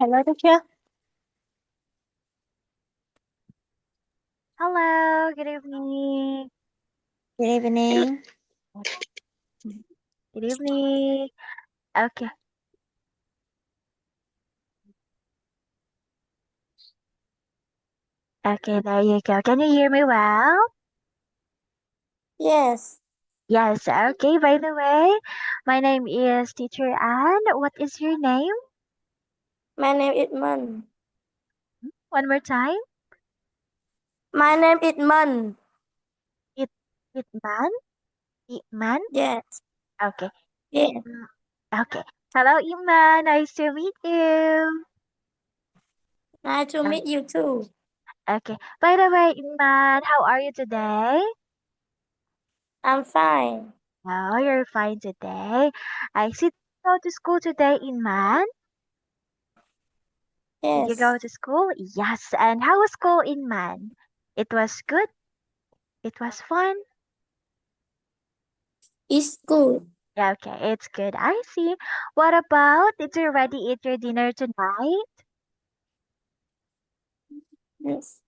Hello, teacher. Hello, good evening. Good evening. Good evening. Okay, okay, there you go. Can you hear me well? Yes, Yes, okay. By the way, my name is Teacher Anne. What is your name? my name is Mun. One more time. My name is Mun. It Itman? Itman? Yes, Okay. yes. Mm, okay. Hello, Iman. Nice to meet you. Nice to Uh, meet you too. Okay. By the way, Iman, how are you today? I'm fine. Oh, you're fine today. I see you go to school today, Iman. Did you go Yes, to school? Yes. And how was school in Man? It was good. It was fun. it's good. Yeah, okay, it's good. I see. What about, did you already eat your dinner tonight? Yes.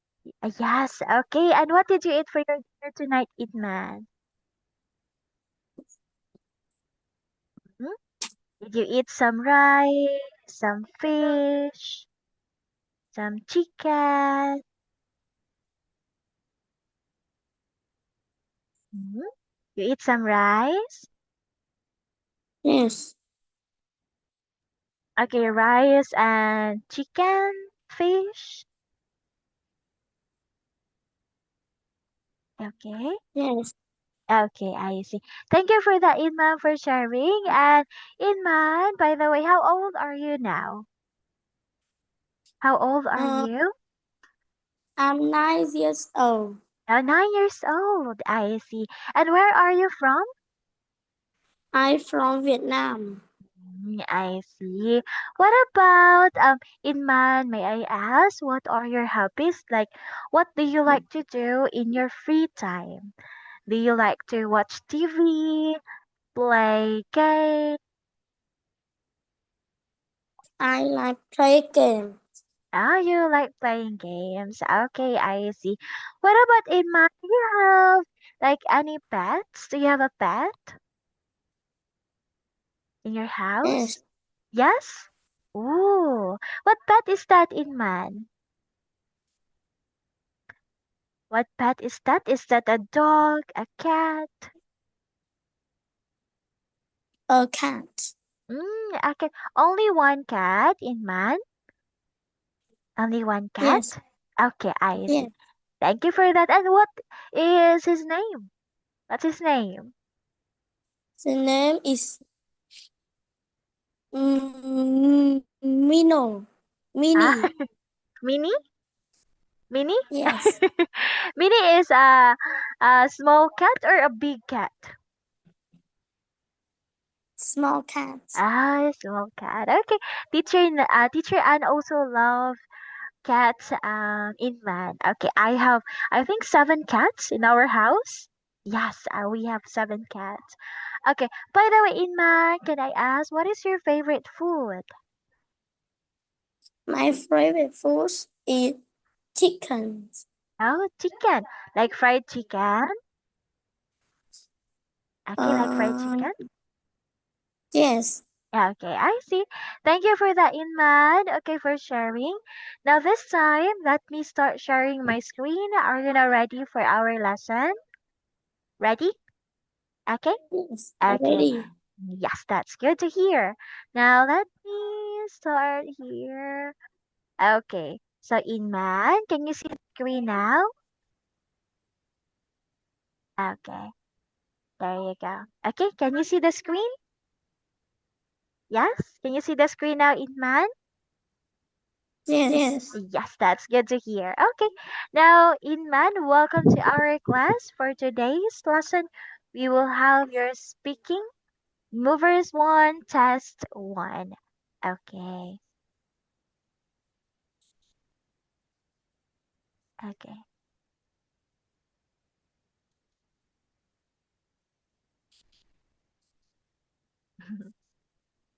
Yes, okay. And what did you eat for your dinner tonight, Man? Hmm? Did you eat some rice, some fish, some chicken? Hmm? You eat some rice? Yes. Okay, rice and chicken, fish. Okay. Yes. Okay, I see. Thank you for that, Inman, for sharing. And Inman, by the way, how old are you now? How old are Uh, you? I'm 9 years old. 9 years old. I see. And where are you from? I'm from Vietnam. I see. What about Inman, may I ask, what are your hobbies? Like, what do you like to do in your free time? Do you like to watch TV, play games? I like play game. Ah, you like playing games. Okay, I see. What about in mind? Do you have like any pets? Do you have a pet in your house? Yes. Yes? Ooh. What pet is that in man? What pet is that? Is that a dog, a cat? A cat. Okay. Only one cat in man? Only one Yes. cat? Okay, I see. Yes. Thank you for that. And what is his name? What's his name? The name is Mino. Ah, Minnie. Minnie? Minnie? Yes. Minnie is a small cat or a big cat? Small cat. Ah, small cat. Okay. Teacher Anne also love cats in man. Okay, I think 7 cats in our house. Yes, we have 7 cats. Okay. By the way, in man, can I ask what is your favorite food? My favorite food is chicken. Oh, chicken. Like fried chicken. Okay, like fried Um, chicken. yes, Yeah, okay, I see. Thank you for that, Inman. Okay, for sharing. Now, this time, let me start sharing my screen. Are you now ready for our lesson? Ready? Okay? yes, Okay. already. Yes, that's good to hear. Now, let me start here. Okay. So, Inman, can you see the screen now? Okay. There you go. Okay, can you see the screen? Yes? Can you see the screen now, Inman? Yes, Yes, that's good to hear. Okay, now Inman, welcome to our class. For today's lesson, we will have your speaking movers one, test one. Okay, okay.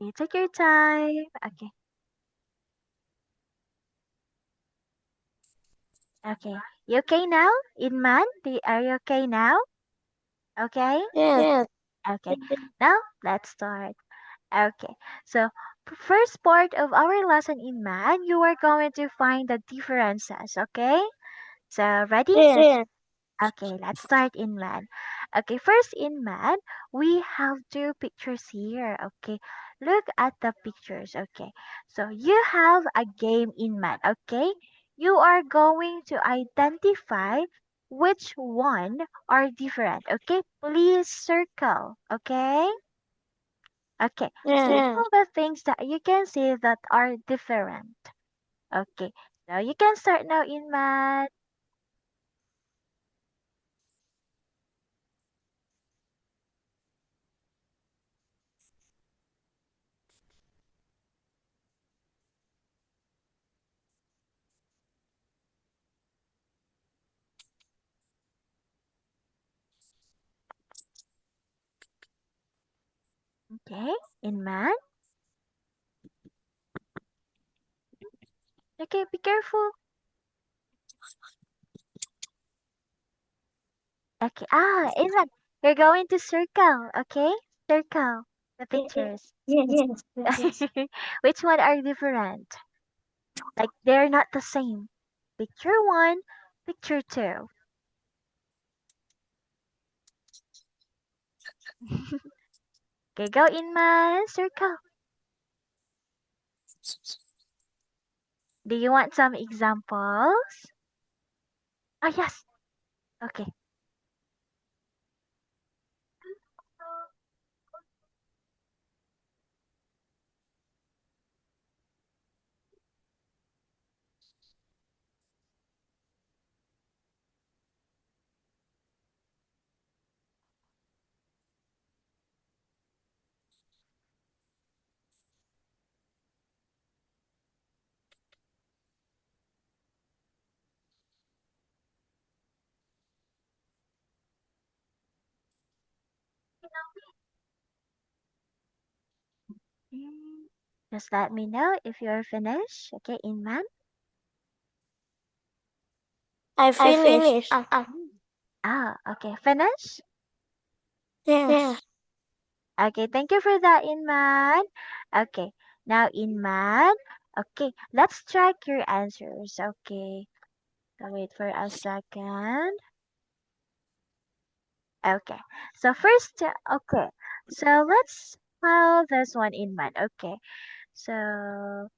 You take your time. Okay, Okay. You okay now, Inman? Are you okay now? Okay. Yes. Okay. Now let's start. Okay. So first part of our lesson in math, you are going to find the differences. Okay. So ready? Yes. Okay, let's start in math. Okay, first in math, we have two pictures here. Okay, look at the pictures. Okay, so you have a game in math. Okay, you are going to identify which one are different. Okay, please circle. Okay, okay, Yes. circle the things that you can see that are different. Okay, so you can start now in math. Okay, in math. Okay, be careful. Okay. Ah, Ivan, you're going to circle, okay? Circle the pictures. Yes. Which one are different? Like they're not the same. Picture one, picture two. Okay, go in my circle. Do you want some examples? Oh, yes. Okay. Mm, just let me know if you're finished. Okay, Inman. I I finished. finished. Ah, okay. Finish? Yes. Okay, thank you for that, Inman. Okay, now Inman. Okay, let's check your answers. Okay, so wait for a second. Okay, so first, okay, so let's file this one, Inman. Okay, so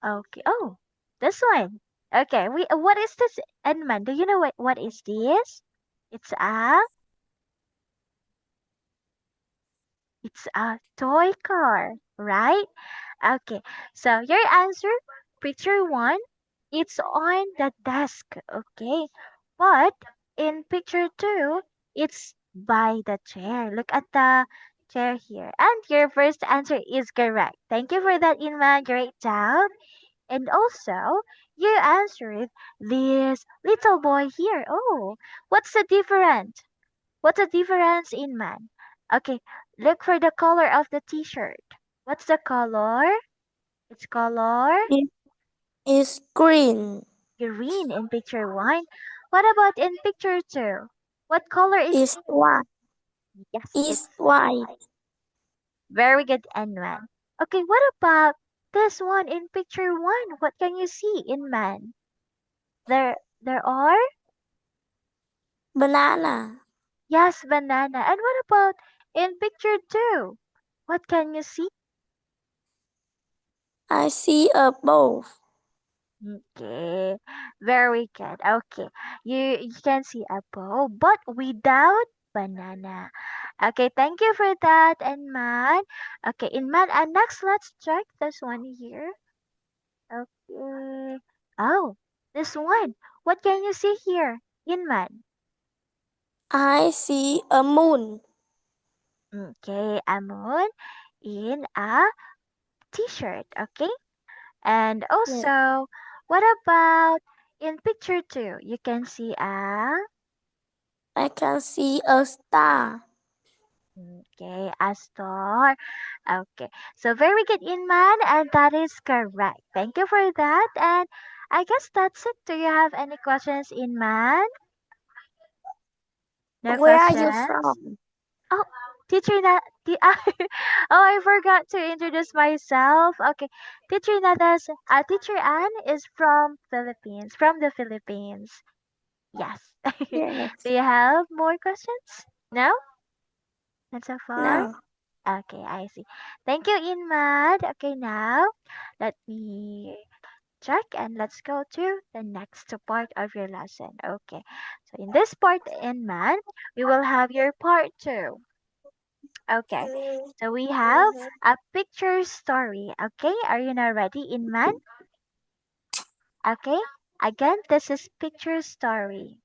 okay, oh, this one. Okay, what is this, Inman? Do you know what is this? It's a it's a toy car, right? Okay, so your answer, picture one, it's on the desk, okay? But in picture two, it's by the chair. Look at the chair here. And your first answer is correct. Thank you for that, Inma. Great job. And also, you answered this little boy here. Oh, what's the difference? What's the difference in man? Okay, look for the color of the t-shirt. What's the color? It's color It is green. green in picture one. What about in picture two? What color is Is white. yes, Is it's white. very good and man. Okay, what about this one in picture one? What can you see in man? There are Banana. yes, banana. And what about in picture two? What can you see? I see a both. Okay, very good. Okay, you can see apple, but without banana. Okay, thank you for that, and man. Okay, in man, and next let's check this one here. Okay. Oh, this one. What can you see here in man? I see a moon. Okay, a moon in a t-shirt. Okay, and Yes. also, what about in picture two? You can see a I can see a star. okay, a star. Okay. So very good, Inman, and that is correct. Thank you for that. And I guess that's it. Do you have any questions in man? No Where are you questions? from? Oh, teacher oh, I forgot to introduce myself. Okay, teacher Nadas, teacher Anne is from Philippines, from the Philippines. Yes. Do Yes. you have more questions? No? Not so far? No. Okay, I see. Thank you, Inmad. Okay, now let me check and let's go to the next part of your lesson. Okay, so in this part, Inmad, we will have your part two. Okay, so we have a picture story. Okay, are you now ready, Inman? Okay, again, this is picture story.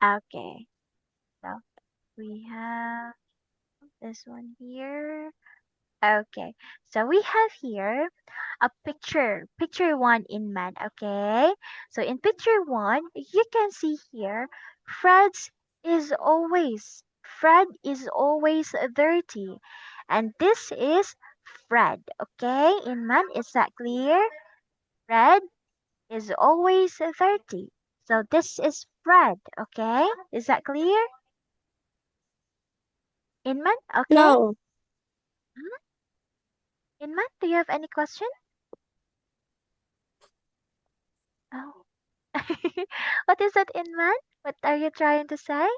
Okay, so we have this one here. Okay, so we have here a picture one in man. Okay, so in picture one, you can see here, Fred is always dirty, and this is Fred. Okay, in man, is that clear? Fred is always dirty. So this is Fred. Okay, is that clear? In man, okay. No. Mhm. In man, do you have any question? Oh. What is that in man? What are you trying to say?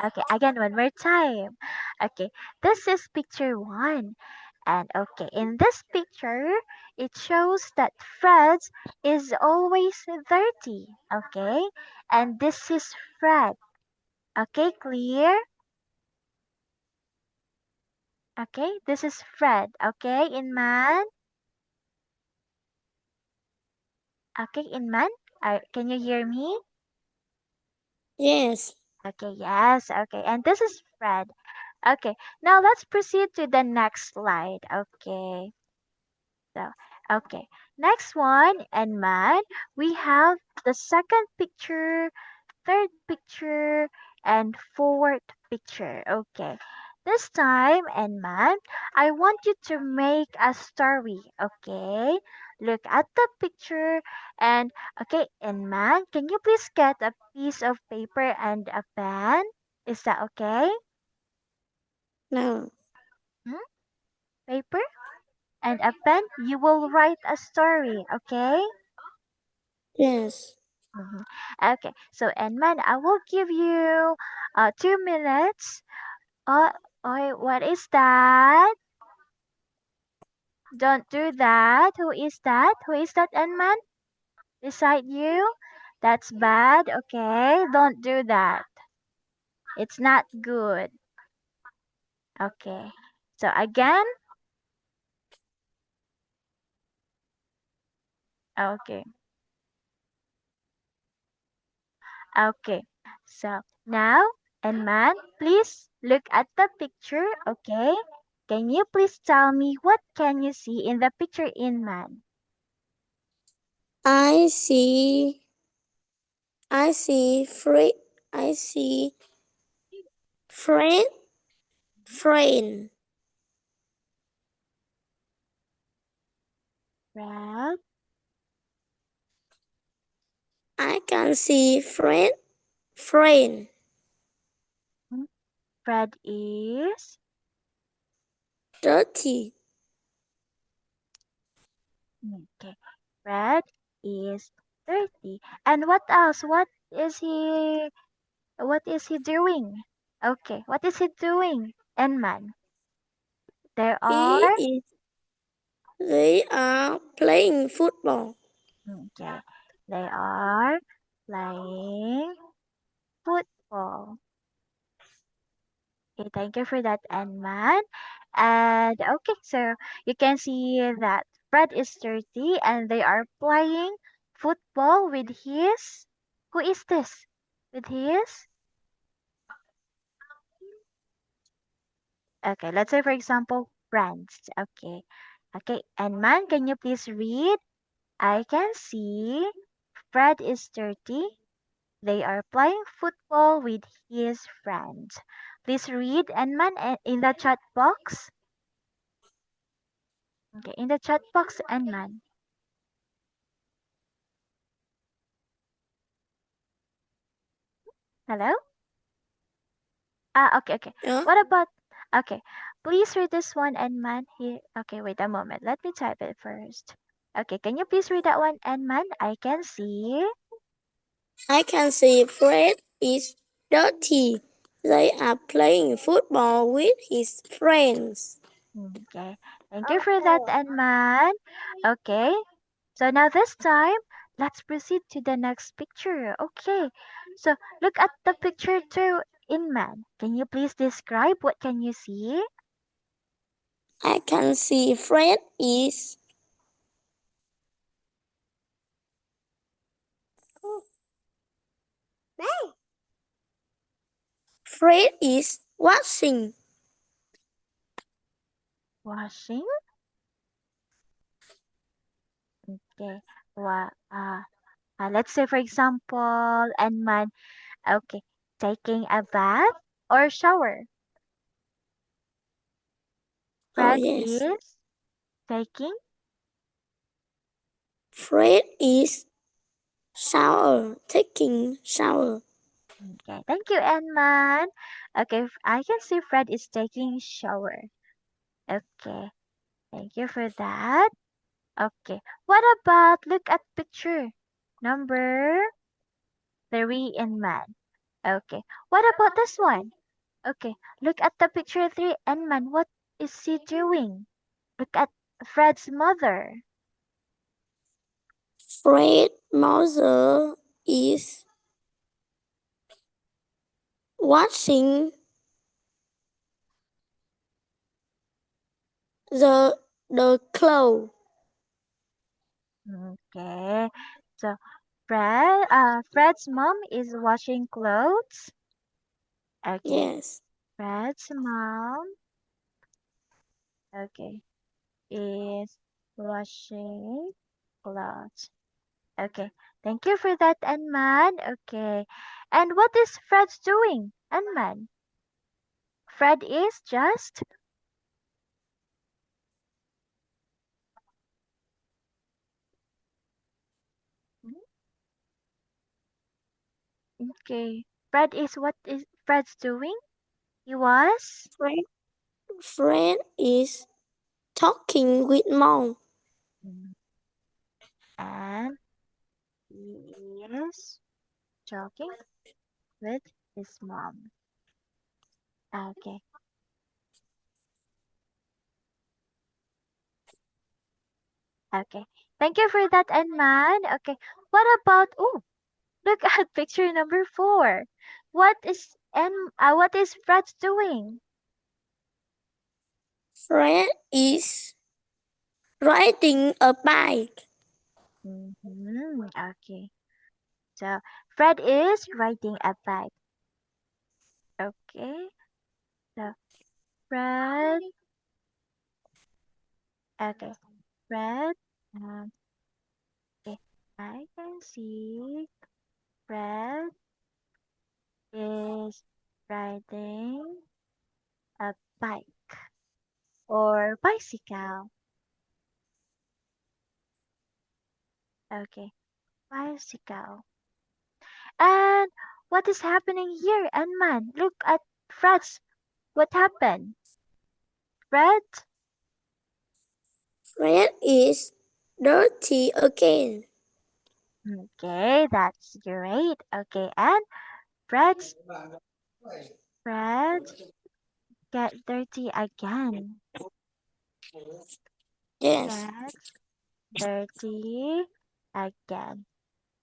Okay, again, one more time. Okay, this is picture one. And okay, in this picture, it shows that Fred is always dirty. Okay, and this is Fred. Okay, clear? Okay, this is Fred. Okay, in man. Okay, in man. Can you hear me? Yes. Okay, yes. Okay, and this is Fred. Okay, now let's proceed to the next slide. Okay, so, okay, next one, and man, we have the second picture, third picture, and fourth picture. Okay, this time, and man, I want you to make a story. Okay, look at the picture, and okay, and man, can you please get a piece of paper and a pen? Is that okay? No. Hmm? Paper and a pen, you will write a story, okay? Yes. Mhm. Okay, so Edmund, I will give you 2 minutes. Uh, what is that? Don't do that. Who is that? Who is that, Edmund? Beside you? That's bad, okay? Don't do that. It's not good. Okay. So again, okay. Okay. So now, and man, please look at the picture, okay? Can you please tell me what can you see in the picture in man? I see. I see. I see. Friend. Friend. Fred, I can see friend. Friend. hmm, Fred is Dirty. okay. Fred is 30. And what else? What is he doing? Okay, what is he doing? And man, there He are is. They are playing football. okay. They are playing football. Okay, thank you for that, Anman. And okay, so you can see that Fred is 30 and they are playing football with his. Who is this? With his? Okay, let's say for example, friends. Okay. Okay, Anman, can you please read? I can see Fred is 30. They are playing football with his friends. Please read, Anman, in the chat box. Okay, in the chat box, Enman. Hello? Okay. Yeah, What about, okay, please read this one, Enman. Here, okay, wait a moment. Let me type it first. Okay, can you please read that one, Enman? I can see. I can see Fred is dirty. They are playing football with his friends. Okay, thank you for that, Enman. Okay, so now this time, let's proceed to the next picture. Okay, so look at the picture two, Inman. Can you please describe what can you see? I can see Fred is watching. Washing. Okay. Wa let's say for example, Enman. Okay, taking a bath or shower. Oh Fred yes. is taking. Fred is taking shower. Okay, thank you, Enman. Okay, I can see Fred is taking shower. Okay, thank you for that. Okay, what about look at picture number three in man. Okay, what about this one? Okay, look at the picture three and man. What is he doing? Look at Fred's mother. Fred's mother is washing the clothes. Okay, so Fred's mom is washing clothes. Okay, Yes. Fred's mom. Okay, is washing clothes. Okay. Thank you for that, Anman. Okay. And what is Fred doing, Anman? Fred is just. Okay. Fred is what is Fred's doing? He was. Fred, Fred is talking with mom. Mm. And he is talking with his mom. Okay. Okay. Thank you for that, Anman. Okay. What about, oh, look at picture number four. What is Fred doing? Fred is riding a bike. Okay. So Fred is riding a bike. Okay. So Fred. Okay. Fred. Um, okay. I can see Fred is riding a bike or bicycle. Okay. Bicycle. And what is happening here? And man, look at Fred's. What happened? Fred. Fred is dirty again. Okay, that's great. Okay, and Fred's Fred get dirty again. Yes. Get dirty again.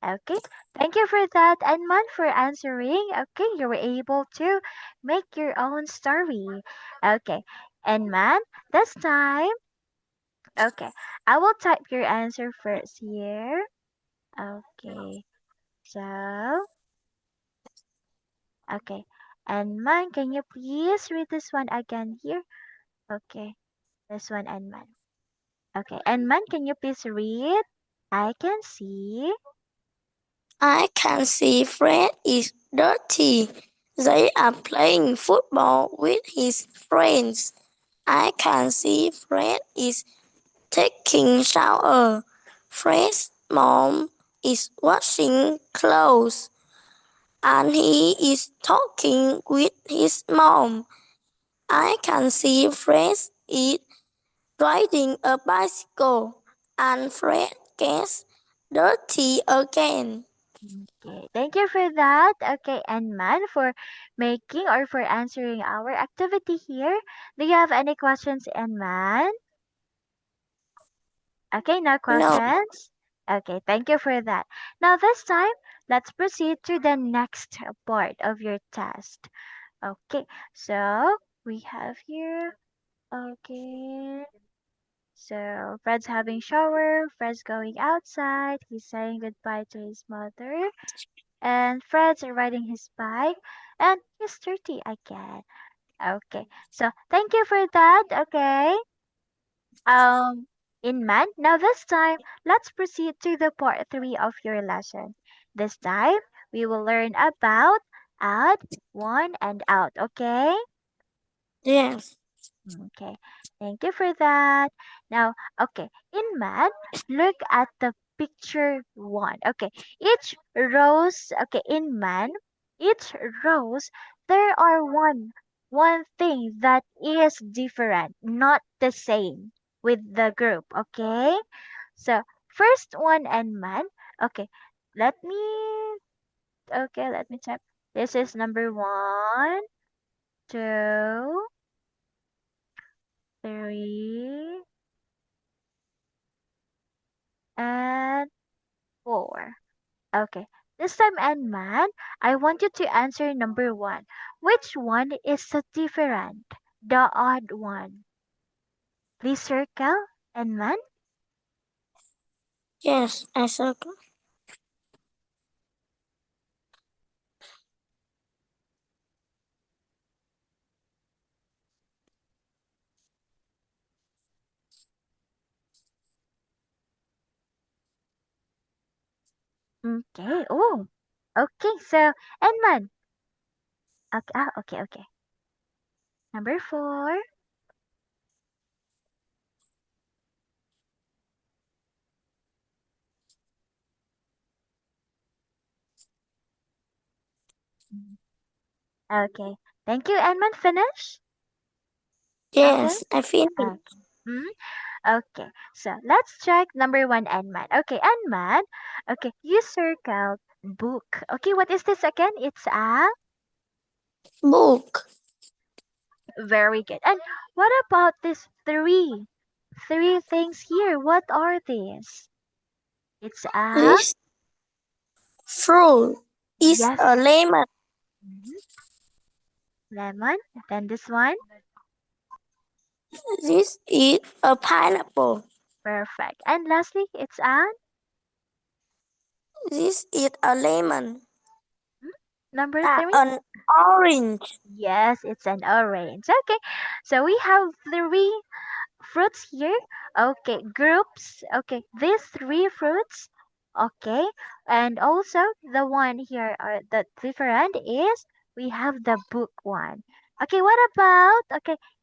Okay, thank you for that, Anman, for answering. Okay, you were able to make your own story. Okay, Anman, this time, okay, I will type your answer first here. Okay, so, okay, Anman, can you please read this one again here? Okay, this one, Anman. Okay, and man, can you please read? I can see. I can see Fred is dirty. They are playing football with his friends. I can see Fred is taking shower. Fred's mom is washing clothes and he is talking with his mom. I can see Fred is riding a bicycle and Fred gets dirty again. Okay, thank you for that. Okay, and man for making or for answering our activity here. Do you have any questions, and man? Okay, no No, questions. Okay, thank you for that. Now this time, let's proceed to the next part of your test. Okay, so we have here. Okay. So Fred's having shower, Fred's going outside, he's saying goodbye to his mother, and Fred's riding his bike, and he's dirty again. Okay, so thank you for that. Okay, um, in math. Now this time, let's proceed to the part three of your lesson. This time, we will learn about add, one, and out. Okay. yes, Okay, thank you for that. Now, okay, in math, look at the picture one. Okay, each rows, okay, in math, each rows, there are one thing that is different, not the same with the group. Okay, so first one in math. Okay, let me, let me check. This is number one, two, three, and 4. Okay. This time, and man, I want you to answer number 1. Which one is the different? The odd one. Please circle and man. yes, I circle. Okay. Oh. Okay. So, and man. Okay. Okay. Okay. Number 4. Okay. Thank you, and man. Finish. Okay. Yes, I finish. Mhm. Okay, so let's check number one, Enman. Okay, Enman. Okay, you circled book. Okay, what is this again? It's a Book. very good. And what about this three? Three things here. What are these? It's a This fruit is yes, a lemon. mhm, lemon. Then this one, This is a pineapple. perfect. And lastly, it's a This is a lemon. number three. An orange. Yes, it's an orange. Okay, so we have three fruits here. Okay, groups. Okay, these three fruits. Okay, and also the one here the different is we have the book one. Okay, what about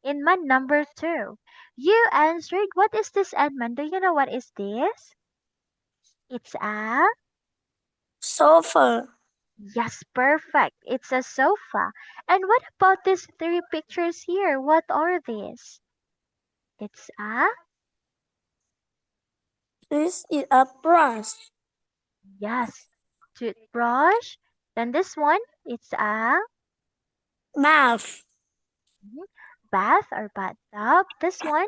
in my number two? You answered. What is this, Edmund? Do you know what is this? It's a Sofa. yes, perfect. It's a sofa. And what about these three pictures here? What are these? It's a This is a brush. yes, toothbrush. Then this one, it's a Bath. mhm, bath or bathtub. This one,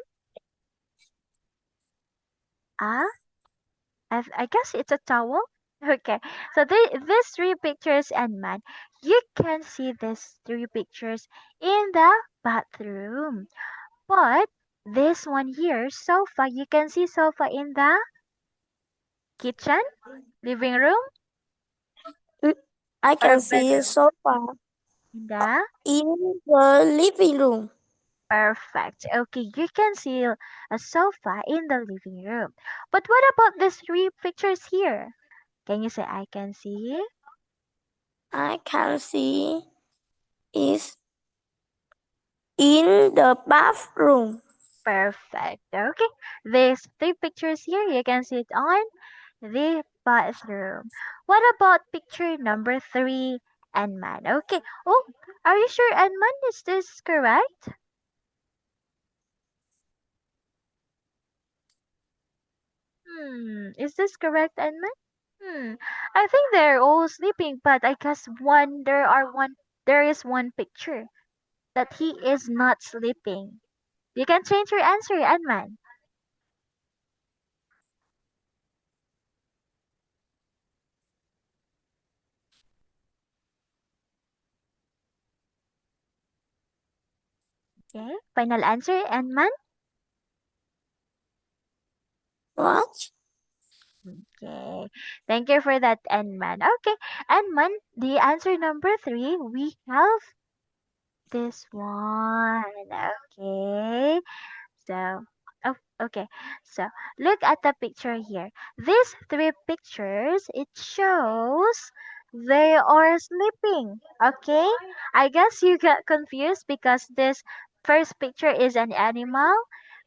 a I guess it's a towel. Okay, so these three pictures and man, you can see these three pictures in the bathroom. But this one here, sofa, you can see sofa in the kitchen, living room, I or can see bedroom. sofa In the in the living room. perfect. Okay, you can see a sofa in the living room. But what about these three pictures here? Can you say I can see? I can see is in the bathroom. Perfect. Okay. These three pictures here, you can see it on the bathroom. What about picture number three, Anman? Okay. Oh, are you sure, Anman? Is this correct? Is this correct, Anman? I think they're all sleeping, but I guess there is one picture that he is not sleeping. You can change your answer, Anman. Okay. Final answer, Anman. What? Okay. Thank you for that, Anman. Okay. Anman, the answer number three, we have this one. Okay. So, oh, okay. So, look at the picture here. These three pictures, it shows they are sleeping. Okay? I guess you got confused because this first picture is an animal,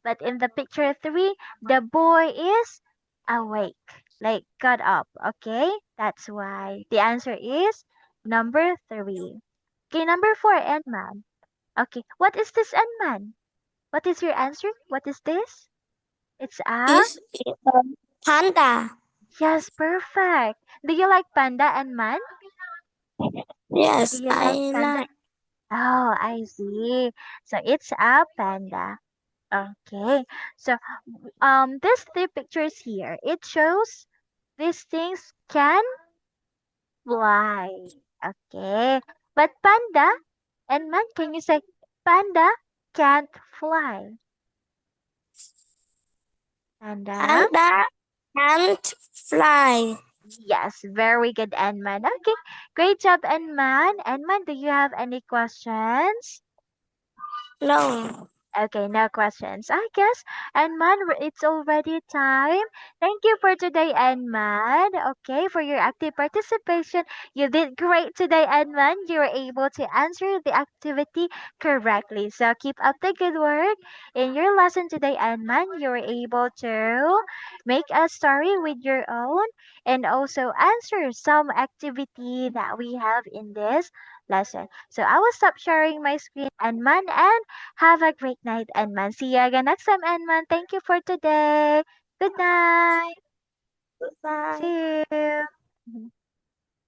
but in the picture three, the boy is awake, like got up. Okay? That's why the answer is number three. Okay, number four, Endman. Okay, what is this, Endman? What is your answer? What is this? It's a Is it a panda? yes, perfect. Do you like panda and man? Do Yes, you I like panda? like. Oh, I see. So it's a panda. Okay. So these three pictures here, it shows these things can fly. Okay. But panda and man, can you say panda can't fly? Panda? Panda can't fly. Yes, very good, Enman. Okay, great job, Enman. Enman, do you have any questions? No. Okay, no questions. I guess, Enman, it's already time. Thank you for today, Enman. Okay, for your active participation. You did great today, Enman. You were able to answer the activity correctly. So keep up the good work. In your lesson today, Enman, you were able to make a story with your own and also answer some activity that we have in this lesson. So I will stop sharing my screen, Enman, and have a great night, Anman. See you again next time, Anman. Thank you for today. Good night. Goodbye. See you.